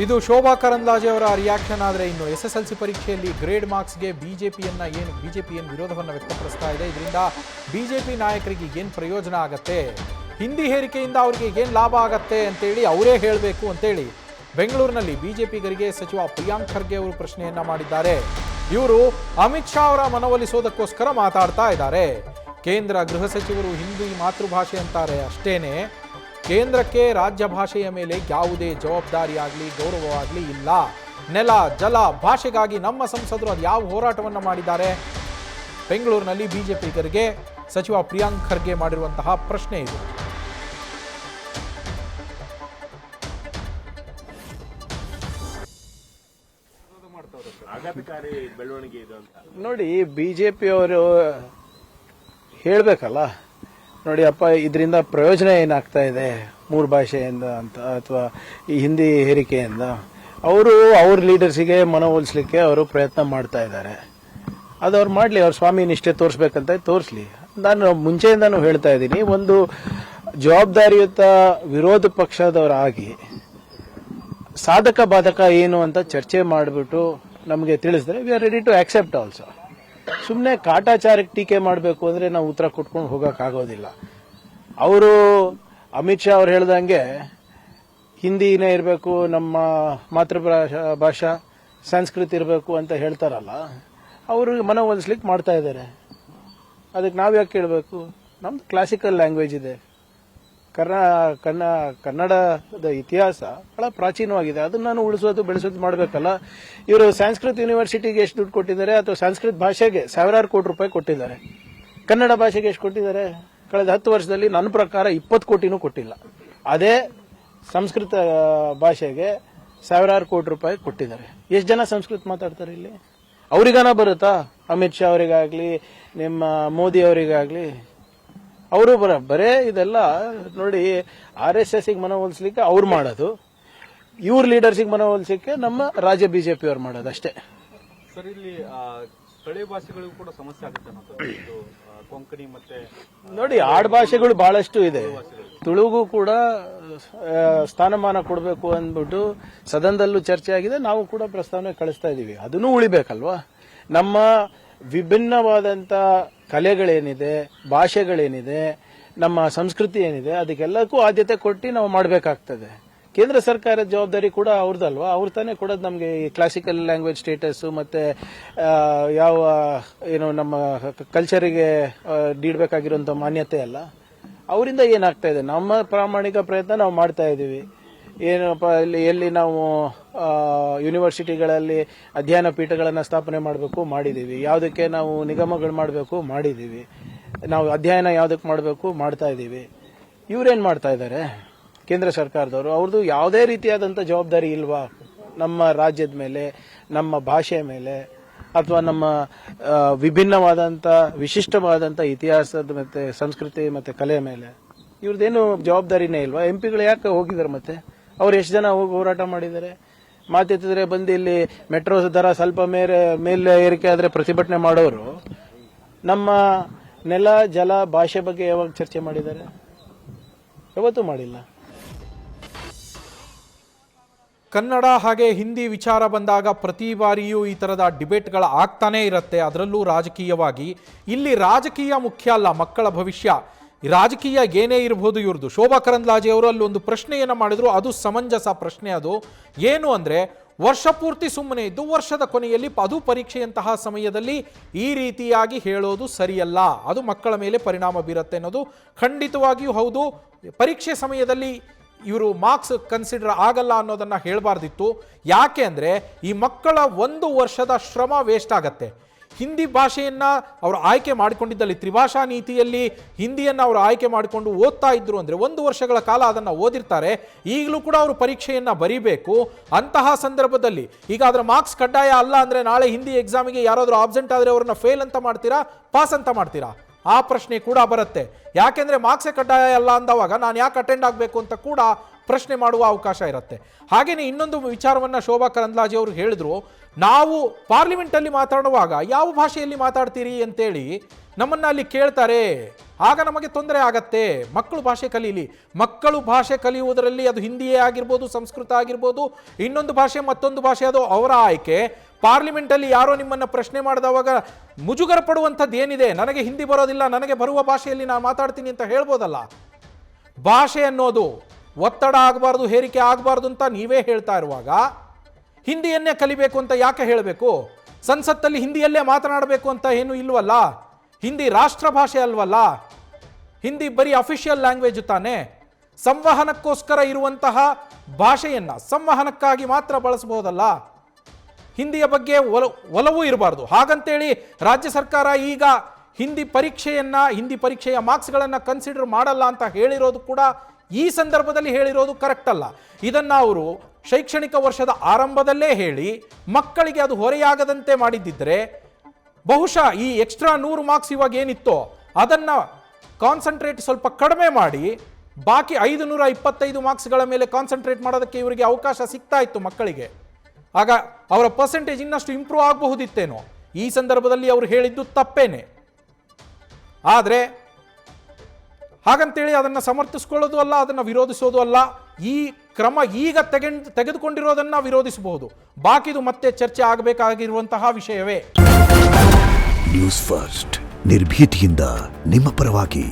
ಇದು ಶೋಭಾ ಕರಂದ್ಲಾಜೆ ಅವರ ರಿಯಾಕ್ಷನ್. ಆದರೆ ಇನ್ನು SSLC ಪರೀಕ್ಷೆಯಲ್ಲಿ ಗ್ರೇಡ್ ಮಾರ್ಕ್ಸ್ಗೆ ಬಿಜೆಪಿ ಏನು ವಿರೋಧವನ್ನು ವ್ಯಕ್ತಪಡಿಸ್ತಾ ಇದೆ. ಇದರಿಂದ ಬಿಜೆಪಿ ನಾಯಕರಿಗೆ ಏನು ಪ್ರಯೋಜನ ಆಗತ್ತೆ, ಹಿಂದಿ ಹೇರಿಕೆಯಿಂದ ಅವರಿಗೆ ಏನು ಲಾಭ ಆಗತ್ತೆ ಅಂತೇಳಿ ಅವರೇ ಹೇಳಬೇಕು ಅಂತೇಳಿ ಬೆಂಗಳೂರಿನಲ್ಲಿ ಬಿಜೆಪಿಗರಿಗೆ ಸಚಿವ ಪ್ರಿಯಾಂಕ್ ಖರ್ಗೆ ಅವರು ಪ್ರಶ್ನೆಯನ್ನ ಮಾಡಿದ್ದಾರೆ. ಇವರು ಅಮಿತ್ ಶಾ ಅವರ ಮನವೊಲಿಸೋದಕ್ಕೋಸ್ಕರ ಮಾತಾಡ್ತಾ ಇದ್ದಾರೆ. ಕೇಂದ್ರ ಗೃಹ ಸಚಿವರು ಹಿಂದಿ ಮಾತೃಭಾಷೆ ಅಂತಾರೆ ಅಷ್ಟೇನೆ, ಕೇಂದ್ರಕ್ಕೆ ರಾಜ್ಯ ಭಾಷೆಯ ಮೇಲೆ ಯಾವುದೇ ಜವಾಬ್ದಾರಿ ಆಗಲಿ ಗೌರವವಾಗಲಿ ಇಲ್ಲ. ನೆಲ ಜಲ ಭಾಷೆಗಾಗಿ ನಮ್ಮ ಸಂಸದರು ಅದು ಯಾವ ಹೋರಾಟವನ್ನು ಮಾಡಿದ್ದಾರೆ? ಬೆಂಗಳೂರಿನಲ್ಲಿ ಬಿಜೆಪಿಗರಿಗೆ ಸಚಿವ ಪ್ರಿಯಾಂಕ್ ಖರ್ಗೆ ಮಾಡಿರುವಂತಹ ಪ್ರಶ್ನೆ ಇದು. ನೋಡಿ, ಬಿಜೆಪಿ ಅವರು ಹೇಳಬೇಕಲ್ಲ, ನೋಡಿ ಅಪ್ಪ ಇದರಿಂದ ಪ್ರಯೋಜನ ಏನಾಗ್ತಾ ಇದೆ ಮೂರು ಭಾಷೆಯಿಂದ ಅಂತ, ಅಥವಾ ಈ ಹಿಂದಿ ಹೇರಿಕೆಯಿಂದ ಅವ್ರ ಲೀಡರ್ಸಿಗೆ ಮನವೊಲಿಸಲಿಕ್ಕೆ ಅವರು ಪ್ರಯತ್ನ ಮಾಡ್ತಾ ಇದ್ದಾರೆ. ಅದು ಅವ್ರು ಮಾಡಲಿ, ಅವ್ರ ಸ್ವಾಮಿ ನಿಷ್ಠೆ ತೋರಿಸ್ಬೇಕಂತ ತೋರಿಸ್ಲಿ. ನಾನು ಮುಂಚೆಯಿಂದಾನು ಹೇಳ್ತಾ ಇದ್ದೀನಿ, ಒಂದು ಜವಾಬ್ದಾರಿಯುತ ವಿರೋಧ ಪಕ್ಷದವರಾಗಿ ಸಾಧಕ ಬಾಧಕ ಏನು ಅಂತ ಚರ್ಚೆ ಮಾಡಿಬಿಟ್ಟು ನಮಗೆ ತಿಳಿಸಿದ್ರೆ we are ready to accept also. ಸುಮ್ಮನೆ ಕಾಟಾಚಾರಕ್ಕೆ ಟೀಕೆ ಮಾಡಬೇಕು ಅಂದ್ರೆ ನಾವು ಉತ್ತರ ಕೊಟ್ಕೊಂಡು ಹೋಗೋಕ್ಕಾಗೋದಿಲ್ಲ. ಅವರು ಅಮಿತ್ ಶಾ ಅವ್ರು ಹೇಳ್ದಂಗೆ ಹಿಂದಿನೇ ಇರಬೇಕು, ನಮ್ಮ ಭಾಷಾ ಸಂಸ್ಕೃತಿ ಇರಬೇಕು ಅಂತ ಹೇಳ್ತಾರಲ್ಲ, ಅವರು ಮನವೊಲಿಸ್ಲಿಕ್ಕೆ ಮಾಡ್ತಾ ಇದ್ದಾರೆ. ಅದಕ್ಕೆ ನಾವು ಯಾಕೆ ಕೇಳಬೇಕು? ನಮ್ದು ಕ್ಲಾಸಿಕಲ್ ಲ್ಯಾಂಗ್ವೇಜ್ ಇದೆ. ಕನ್ನಡದ ಇತಿಹಾಸ ಬಹಳ ಪ್ರಾಚೀನವಾಗಿದೆ. ಅದನ್ನ ನಾನು ಉಳಿಸೋದು ಬೆಳೆಸೋದು ಮಾಡಬೇಕಲ್ಲ. ಇವರು ಸಂಸ್ಕೃತ್ ಯೂನಿವರ್ಸಿಟಿಗೆ ಎಷ್ಟು ದುಡ್ಡು ಕೊಟ್ಟಿದ್ದಾರೆ, ಅಥವಾ ಸಂಸ್ಕೃತ ಭಾಷೆಗೆ ಸಾವಿರಾರು ಕೋಟಿ ರೂಪಾಯಿ ಕೊಟ್ಟಿದ್ದಾರೆ. ಕನ್ನಡ ಭಾಷೆಗೆ ಎಷ್ಟು ಕೊಟ್ಟಿದ್ದಾರೆ? ಕಳೆದ 10 ವರ್ಷದಲ್ಲಿ ನನ್ನ ಪ್ರಕಾರ 20 ಕೋಟಿನೂ ಕೊಟ್ಟಿಲ್ಲ. ಅದೇ ಸಂಸ್ಕೃತ ಭಾಷೆಗೆ ಸಾವಿರಾರು ಕೋಟಿ ರೂಪಾಯಿ ಕೊಟ್ಟಿದ್ದಾರೆ. ಎಷ್ಟು ಜನ ಸಂಸ್ಕೃತ ಮಾತಾಡ್ತಾರೆ ಇಲ್ಲಿ? ಅವರಿಗಾನ ಬರುತ್ತಾ? ಅಮಿತ್ ಶಾ ಅವರಿಗಾಗ್ಲಿ, ನಿಮ್ಮ ಮೋದಿ ಅವರಿಗಾಗ್ಲಿ? ಅವರು ಬರೇ ಇದೆಲ್ಲ ನೋಡಿ, RSS ಮನವೊಲಿಸ್ಲಿಕ್ಕೆ ಅವ್ರು ಮಾಡೋದು, ಇವ್ರ ಲೀಡರ್ಸಿಗೆ ಮನವೊಲಿಸಲಿಕ್ಕೆ ನಮ್ಮ ರಾಜ್ಯ ಬಿಜೆಪಿ ಅವ್ರು ಮಾಡೋದು ಅಷ್ಟೇ. ಸರ್, ಇಲ್ಲಿ ಸ್ಥಳೀಯ ಭಾಷೆಗಳಿಗೂ ಕೂಡ ಸಮಸ್ಯೆ ಆಗುತ್ತೆ. ಕೊಂಕಣಿ ಮತ್ತೆ ನೋಡಿ, ಆಡ್ ಭಾಷೆಗಳು ಬಹಳಷ್ಟು ಇದೆ. ತುಳುಗೂ ಕೂಡ ಸ್ಥಾನಮಾನ ಕೊಡಬೇಕು ಅಂದ್ಬಿಟ್ಟು ಸದನದಲ್ಲೂ ಚರ್ಚೆ ಆಗಿದೆ. ನಾವು ಕೂಡ ಪ್ರಸ್ತಾವನೆ ಕಳಿಸ್ತಾ ಇದೀವಿ. ಅದನ್ನೂ ಉಳಿಬೇಕಲ್ವಾ? ನಮ್ಮ ವಿಭಿನ್ನವಾದಂತ ಕಲೆಗಳೇನಿದೆ, ಭಾಷೆಗಳೇನಿದೆ, ನಮ್ಮ ಸಂಸ್ಕೃತಿ ಏನಿದೆ, ಅದಕ್ಕೆಲ್ಲಕ್ಕೂ ಆದ್ಯತೆ ಕೊಟ್ಟು ನಾವು ಮಾಡಬೇಕಾಗ್ತದೆ. ಕೇಂದ್ರ ಸರ್ಕಾರದ ಜವಾಬ್ದಾರಿ ಕೂಡ ಅವ್ರದಲ್ವಾ? ಅವ್ರು ತಾನೇ ಕೊಡೋದು ನಮಗೆ ಈ ಕ್ಲಾಸಿಕಲ್ ಲ್ಯಾಂಗ್ವೇಜ್ ಸ್ಟೇಟಸ್, ಮತ್ತೆ ಯಾವ ನಮ್ಮ ಕಲ್ಚರಿಗೆ ನೀಡಬೇಕಾಗಿರುವಂತ ಮಾನ್ಯತೆ ಅಲ್ಲ. ಅವರಿಂದ ಏನಾಗ್ತಾ ಇದೆ? ನಮ್ಮ ಪ್ರಾಮಾಣಿಕ ಪ್ರಯತ್ನ ನಾವು ಮಾಡ್ತಾ ಇದ್ದೀವಿ. ಏನಪ್ಪ, ಎಲ್ಲಿ ನಾವು ಯೂನಿವರ್ಸಿಟಿಗಳಲ್ಲಿ ಅಧ್ಯಯನ ಪೀಠಗಳನ್ನು ಸ್ಥಾಪನೆ ಮಾಡಬೇಕು ಮಾಡಿದ್ದೀವಿ. ಯಾವುದಕ್ಕೆ ನಾವು ನಿಗಮಗಳು ಮಾಡಬೇಕು ಮಾಡಿದ್ದೀವಿ. ನಾವು ಅಧ್ಯಯನ ಯಾವುದಕ್ಕೆ ಮಾಡಬೇಕು ಮಾಡ್ತಾ ಇದ್ದೀವಿ. ಇವರೇನ್ ಮಾಡ್ತಾ ಇದ್ದಾರೆ? ಕೇಂದ್ರ ಸರ್ಕಾರದವರು ಅವ್ರದ್ದು ಯಾವುದೇ ರೀತಿಯಾದಂಥ ಜವಾಬ್ದಾರಿ ಇಲ್ವಾ ನಮ್ಮ ರಾಜ್ಯದ ಮೇಲೆ, ನಮ್ಮ ಭಾಷೆ ಮೇಲೆ, ಅಥವಾ ನಮ್ಮ ವಿಭಿನ್ನವಾದಂಥ ವಿಶಿಷ್ಟವಾದಂಥ ಇತಿಹಾಸದ ಮತ್ತೆ ಸಂಸ್ಕೃತಿ ಮತ್ತೆ ಕಲೆ ಮೇಲೆ? ಇವ್ರದ್ದೇನು ಜವಾಬ್ದಾರಿನೇ ಇಲ್ವಾ? ಎಂಪಿಗಳು ಯಾಕೆ ಹೋಗಿದ್ದಾರೆ? ಮತ್ತೆ ಅವ್ರು ಎಷ್ಟು ಜನ ಹೋಗಿ ಹೋರಾಟ ಮಾಡಿದ್ದಾರೆ? ಮಾತೆತ್ತಿದ್ರೆ ಬಂದು ಇಲ್ಲಿ ಮೆಟ್ರೋ ದರ ಸ್ವಲ್ಪ ಮೇಲೆ ಏರಿಕೆ ಆದ್ರೆ ಪ್ರತಿಭಟನೆ ಮಾಡೋರು ನಮ್ಮ ನೆಲ ಜಲ ಭಾಷೆ ಬಗ್ಗೆ ಯಾವಾಗ ಚರ್ಚೆ ಮಾಡಿದ್ದಾರೆ? ಯಾವತ್ತೂ ಮಾಡಿಲ್ಲ. ಕನ್ನಡ ಹಾಗೆ ಹಿಂದಿ ವಿಚಾರ ಬಂದಾಗ ಪ್ರತಿ ಬಾರಿಯೂ ಈ ಥರದ ಡಿಬೇಟ್ಗಳು ಆಗ್ತಾನೇ ಇರುತ್ತೆ, ಅದರಲ್ಲೂ ರಾಜಕೀಯವಾಗಿ. ಇಲ್ಲಿ ರಾಜಕೀಯ ಮುಖ್ಯ ಅಲ್ಲ, ಮಕ್ಕಳ ಭವಿಷ್ಯ. ರಾಜಕೀಯ ಏನೇ ಇರಬಹುದು ಇವ್ರದ್ದು. ಶೋಭಾ ಕರಂದ್ಲಾಜೆ ಅವರು ಅಲ್ಲಿ ಒಂದು ಪ್ರಶ್ನೆಯನ್ನು ಮಾಡಿದ್ರು, ಅದು ಸಮಂಜಸ ಪ್ರಶ್ನೆ. ಅದು ಏನು ಅಂದರೆ, ವರ್ಷ ಪೂರ್ತಿ ಸುಮ್ಮನೆ ಇದ್ದು ವರ್ಷದ ಕೊನೆಯಲ್ಲಿ ಅದು ಪರೀಕ್ಷೆಯಂತಹ ಸಮಯದಲ್ಲಿ ಈ ರೀತಿಯಾಗಿ ಹೇಳೋದು ಸರಿಯಲ್ಲ, ಅದು ಮಕ್ಕಳ ಮೇಲೆ ಪರಿಣಾಮ ಬೀರುತ್ತೆ ಅನ್ನೋದು ಖಂಡಿತವಾಗಿಯೂ ಹೌದು. ಪರೀಕ್ಷೆ ಸಮಯದಲ್ಲಿ ಇವರು ಮಾರ್ಕ್ಸ್ ಕನ್ಸಿಡರ್ ಆಗಲ್ಲ ಅನ್ನೋದನ್ನ ಹೇಳಬಾರ್ದಿತ್ತು. ಯಾಕೆ ಅಂದರೆ ಈ ಮಕ್ಕಳ 1 ವರ್ಷದ ಶ್ರಮ ವೇಸ್ಟ್ ಆಗತ್ತೆ. ಹಿಂದಿ ಭಾಷೆಯನ್ನ ಅವರು ಆಯ್ಕೆ ಮಾಡಿಕೊಂಡಿದ್ದಲ್ಲಿ, ತ್ರಿಭಾಷಾ ನೀತಿಯಲ್ಲಿ ಹಿಂದಿಯನ್ನು ಅವರು ಆಯ್ಕೆ ಮಾಡಿಕೊಂಡು ಓದ್ತಾ ಇದ್ರು ಅಂದರೆ 1 ವರ್ಷಗಳ ಕಾಲ ಅದನ್ನು ಓದಿರ್ತಾರೆ. ಈಗಲೂ ಕೂಡ ಅವರು ಪರೀಕ್ಷೆಯನ್ನು ಬರೀಬೇಕು. ಅಂತಹ ಸಂದರ್ಭದಲ್ಲಿ ಈಗ ಅದರ ಮಾರ್ಕ್ಸ್ ಕಡ್ಡಾಯ ಅಲ್ಲ ಅಂದರೆ ನಾಳೆ ಹಿಂದಿ ಎಕ್ಸಾಮಿಗೆ ಯಾರಾದರೂ ಆಬ್ಸೆಂಟ್ ಆದರೆ ಅವರನ್ನ ಫೇಲ್ ಅಂತ ಮಾಡ್ತೀರಾ, ಪಾಸ್ ಅಂತ ಮಾಡ್ತೀರಾ? ಆ ಪ್ರಶ್ನೆ ಕೂಡ ಬರುತ್ತೆ. ಯಾಕೆಂದ್ರೆ ಮಾರ್ಕ್ಸೇ ಕಡ್ಡಾಯ ಅಲ್ಲ ಅಂದವಾಗ ನಾನು ಯಾಕೆ ಅಟೆಂಡ್ ಆಗಬೇಕು ಅಂತ ಕೂಡ ಪ್ರಶ್ನೆ ಮಾಡುವ ಅವಕಾಶ ಇರುತ್ತೆ. ಹಾಗೆಯೇ ಇನ್ನೊಂದು ವಿಚಾರವನ್ನು ಶೋಭಾ ಕರಂದ್ಲಾಜೆ ಅವರು ಹೇಳಿದ್ರು, ನಾವು ಪಾರ್ಲಿಮೆಂಟಲ್ಲಿ ಮಾತಾಡುವಾಗ ಯಾವ ಭಾಷೆಯಲ್ಲಿ ಮಾತಾಡ್ತೀರಿ ಅಂತೇಳಿ ನಮ್ಮನ್ನು ಅಲ್ಲಿ ಕೇಳ್ತಾರೆ, ಆಗ ನಮಗೆ ತೊಂದರೆ ಆಗತ್ತೆ. ಮಕ್ಕಳು ಭಾಷೆ ಕಲೀಲಿ. ಮಕ್ಕಳು ಭಾಷೆ ಕಲಿಯುವುದರಲ್ಲಿ ಅದು ಹಿಂದಿಯೇ ಆಗಿರ್ಬೋದು, ಸಂಸ್ಕೃತ ಆಗಿರ್ಬೋದು, ಇನ್ನೊಂದು ಭಾಷೆ ಮತ್ತೊಂದು ಭಾಷೆ, ಅದು ಅವರ ಆಯ್ಕೆ. ಪಾರ್ಲಿಮೆಂಟಲ್ಲಿ ಯಾರೋ ನಿಮ್ಮನ್ನು ಪ್ರಶ್ನೆ ಮಾಡಿದವಾಗ ಮುಜುಗರ ಪಡುವಂಥದ್ದು ಏನಿದೆ? ನನಗೆ ಹಿಂದಿ ಬರೋದಿಲ್ಲ, ನನಗೆ ಬರುವ ಭಾಷೆಯಲ್ಲಿ ನಾನು ಮಾತಾಡ್ತೀನಿ ಅಂತ ಹೇಳ್ಬೋದಲ್ಲ. ಭಾಷೆ ಅನ್ನೋದು ಒತ್ತಡ ಆಗಬಾರ್ದು, ಹೇರಿಕೆ ಆಗಬಾರ್ದು ಅಂತ ನೀವೇ ಹೇಳ್ತಾ ಇರುವಾಗ ಹಿಂದಿಯನ್ನೇ ಕಲಿಬೇಕು ಅಂತ ಯಾಕೆ ಹೇಳಬೇಕು? ಸಂಸತ್ತಲ್ಲಿ ಹಿಂದಿಯಲ್ಲೇ ಮಾತನಾಡಬೇಕು ಅಂತ ಏನು ಇಲ್ವಲ್ಲ. ಹಿಂದಿ ರಾಷ್ಟ್ರ ಭಾಷೆ ಅಲ್ವಲ್ಲ. ಹಿಂದಿ ಬರೀ ಅಫಿಷಿಯಲ್ ಲ್ಯಾಂಗ್ವೇಜ್ ತಾನೆ. ಸಂವಹನಕ್ಕೋಸ್ಕರ ಇರುವಂತಹ ಭಾಷೆಯನ್ನ ಸಂವಹನಕ್ಕಾಗಿ ಮಾತ್ರ ಬಳಸಬಹುದಲ್ಲ. ಹಿಂದಿಯ ಬಗ್ಗೆ ಒಲವು ಇರಬಾರ್ದು. ಹಾಗಂತೇಳಿ ರಾಜ್ಯ ಸರ್ಕಾರ ಈಗ ಹಿಂದಿ ಪರೀಕ್ಷೆಯ ಮಾರ್ಕ್ಸ್ಗಳನ್ನು ಕನ್ಸಿಡರ್ ಮಾಡಲ್ಲ ಅಂತ ಹೇಳಿರೋದು ಕೂಡ ಈ ಸಂದರ್ಭದಲ್ಲಿ ಹೇಳಿರೋದು ಕರೆಕ್ಟ್ ಅಲ್ಲ. ಇದನ್ನ ಅವರು ಶೈಕ್ಷಣಿಕ ವರ್ಷದ ಆರಂಭದಲ್ಲೇ ಹೇಳಿ ಮಕ್ಕಳಿಗೆ ಅದು ಹೊರೆಯಾಗದಂತೆ ಮಾಡಿದ್ದಿದ್ರೆ ಬಹುಶಃ ಈ ಎಕ್ಸ್ಟ್ರಾ 100 ಮಾರ್ಕ್ಸ್ ಇವಾಗ ಏನಿತ್ತೋ ಅದನ್ನ ಕಾನ್ಸಂಟ್ರೇಟ್ ಸ್ವಲ್ಪ ಕಡಿಮೆ ಮಾಡಿ ಬಾಕಿ 525 ಮಾರ್ಕ್ಸ್ಗಳ ಮೇಲೆ ಕಾನ್ಸಂಟ್ರೇಟ್ ಮಾಡೋದಕ್ಕೆ ಇವರಿಗೆ ಅವಕಾಶ ಸಿಗ್ತಾ ಇತ್ತು ಮಕ್ಕಳಿಗೆ. ಆಗ ಅವರ ಪರ್ಸೆಂಟೇಜ್ ಇನ್ನಷ್ಟು ಇಂಪ್ರೂವ್ ಆಗಬಹುದಿತ್ತೇನೋ. ಈ ಸಂದರ್ಭದಲ್ಲಿ ಅವರು ಹೇಳಿದ್ದು ತಪ್ಪೇನೆ. ಆದರೆ ಹಾಗಂತೇಳಿ ಅದನ್ನು ಸಮರ್ಥಿಸ್ಕೊಳ್ಳೋದು ಅಲ್ಲ, ಅದನ್ನು ವಿರೋಧಿಸೋದು ಅಲ್ಲ. ಈ ಕ್ರಮ ಈಗ ತೆಗೆದುಕೊಂಡಿರೋದನ್ನು ವಿರೋಧಿಸಬಹುದು. ಬಾಕಿದು ಮತ್ತೆ ಚರ್ಚೆ ಆಗಬೇಕಾಗಿರುವಂತಹ ವಿಷಯವೇ. ನ್ಯೂಸ್ ಫಸ್ಟ್ ನಿರ್ಭೀತಿಯಿಂದ ನಿಮ್ಮ ಪರವಾಗಿ.